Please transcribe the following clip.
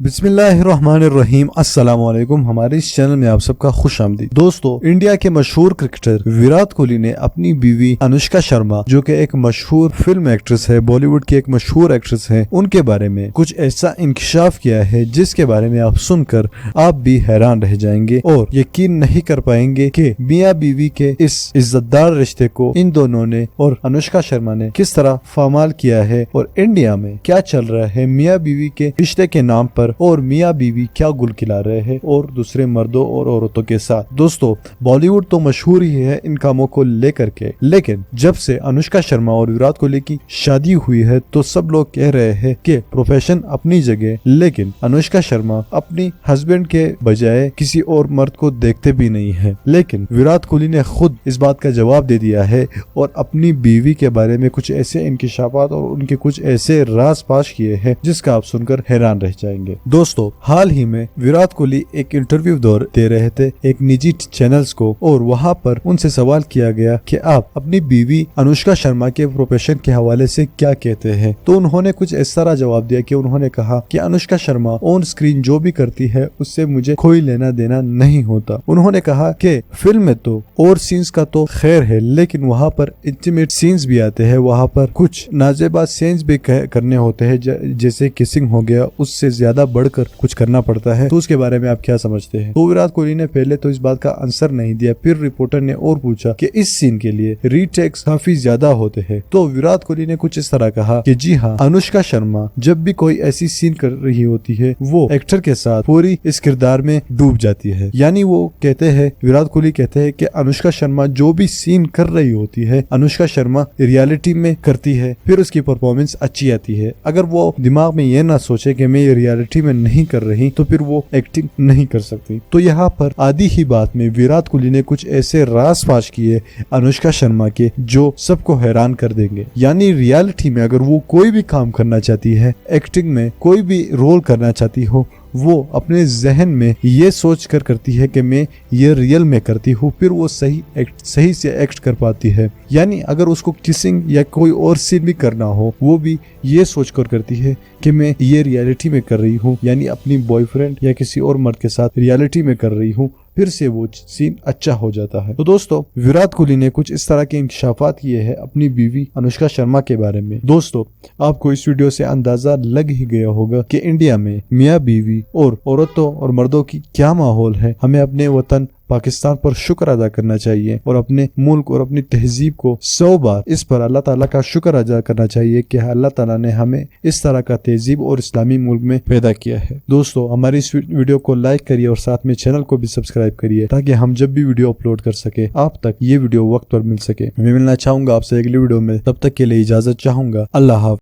बिस्मिल्लाहिर्रहमानिर्रहीम अस्सलाम वालेकुम। हमारे इस चैनल में आप सबका खुश आमदीद। दोस्तों, इंडिया के मशहूर क्रिकेटर विराट कोहली ने अपनी बीवी अनुष्का शर्मा, जो कि एक मशहूर फिल्म एक्ट्रेस है, बॉलीवुड की एक मशहूर एक्ट्रेस है, उनके बारे में कुछ ऐसा इंकशाफ किया है जिसके बारे में आप सुनकर आप भी हैरान रह जाएंगे और यकीन नहीं कर पाएंगे कि मियाँ बीवी के इस इज्जतदार रिश्ते को इन दोनों ने और अनुष्का शर्मा ने किस तरह पामाल किया है और इंडिया में क्या चल रहा है मियाँ बीवी के रिश्ते के नाम पर और मियाँ बीवी क्या गुल खिला रहे हैं और दूसरे मर्दों और औरतों के साथ। दोस्तों, बॉलीवुड तो मशहूर ही है इन कामों को लेकर के, लेकिन जब से अनुष्का शर्मा और विराट कोहली की शादी हुई है तो सब लोग कह रहे हैं कि प्रोफेशन अपनी जगह, लेकिन अनुष्का शर्मा अपनी हस्बैंड के बजाय किसी और मर्द को देखते भी नहीं है। लेकिन विराट कोहली ने खुद इस बात का जवाब दे दिया है और अपनी बीवी के बारे में कुछ ऐसे इंकिशाफात और उनके कुछ ऐसे राज पाश किए हैं जिसका आप सुनकर हैरान रह जाएंगे। दोस्तों, हाल ही में विराट कोहली एक इंटरव्यू दे रहे थे एक निजी चैनल्स को और वहां पर उनसे सवाल किया गया कि आप अपनी बीवी अनुष्का शर्मा के प्रोफेशन के हवाले से क्या कहते हैं। तो उन्होंने कुछ इस तरह जवाब दिया कि उन्होंने कहा कि अनुष्का शर्मा ऑन स्क्रीन जो भी करती है उससे मुझे कोई लेना देना नहीं होता। उन्होंने कहा कि फिल्म में तो और सीन्स का तो खैर है, लेकिन वहाँ पर इंटीमेट सीन्स भी आते हैं, वहाँ पर कुछ नाजेबा सीन्स भी करने होते हैं, जैसे किसिंग हो गया, उससे ज्यादा बढ़कर कुछ करना पड़ता है। तो उसके बारे में आप क्या समझते हैं? तो विराट कोहली ने पहले तो इस बात का आंसर नहीं दिया। फिर रिपोर्टर ने और पूछा कि इस सीन के लिए रीटेक्स काफी ज्यादा होते हैं। तो विराट कोहली ने कुछ इस तरह कहा कि जी हाँ, अनुष्का शर्मा जब भी कोई ऐसी सीन कर रही होती है वो एक्टर के साथ पूरी इस किरदार में डूब जाती है। यानी वो कहते हैं, विराट कोहली कहते हैं कि अनुष्का शर्मा जो भी सीन कर रही होती है, अनुष्का शर्मा रियलिटी में करती है, फिर उसकी परफॉर्मेंस अच्छी आती है। अगर वो दिमाग में ये ना सोचे कि मैं ये रियलिटी में नहीं कर रही तो फिर वो एक्टिंग नहीं कर सकती। तो यहाँ पर आधी ही बात में विराट कोहली ने कुछ ऐसे राज फाश किए अनुष्का शर्मा के जो सबको हैरान कर देंगे। यानी रियलिटी में अगर वो कोई भी काम करना चाहती है, एक्टिंग में कोई भी रोल करना चाहती हो, वो अपने जहन में ये सोच कर करती है कि मैं ये रियल में करती हूँ, फिर वो सही से एक्ट कर पाती है। यानी अगर उसको किसिंग या कोई और सीन भी करना हो, वो भी ये सोच कर करती है कि मैं ये रियलिटी में कर रही हूँ, यानी अपनी बॉयफ्रेंड या किसी और मर्द के साथ रियलिटी में कर रही हूँ, फिर से वो सीन अच्छा हो जाता है। तो दोस्तों, विराट कोहली ने कुछ इस तरह के इंकशाफात किए हैं अपनी बीवी अनुष्का शर्मा के बारे में। दोस्तों, आपको इस वीडियो से अंदाजा लग ही गया होगा कि इंडिया में मियाँ बीवी और औरतों और मर्दों की क्या माहौल है। हमें अपने वतन पाकिस्तान पर शुक्र अदा करना चाहिए और अपने मुल्क और अपनी तहजीब को 100 बार इस पर अल्लाह ताला का शुक्र अदा करना चाहिए कि अल्लाह ताला ने हमें इस तरह का तहजीब और इस्लामी मुल्क में पैदा किया है। दोस्तों, हमारी इस वीडियो को लाइक करिए और साथ में चैनल को भी सब्सक्राइब करिए ताकि हम जब भी वीडियो अपलोड कर सके आप तक ये वीडियो वक्त पर मिल सके। मैं मिलना चाहूंगा आपसे अगली वीडियो में, तब तक के लिए इजाजत चाहूंगा। अल्लाह हाफ़िज़।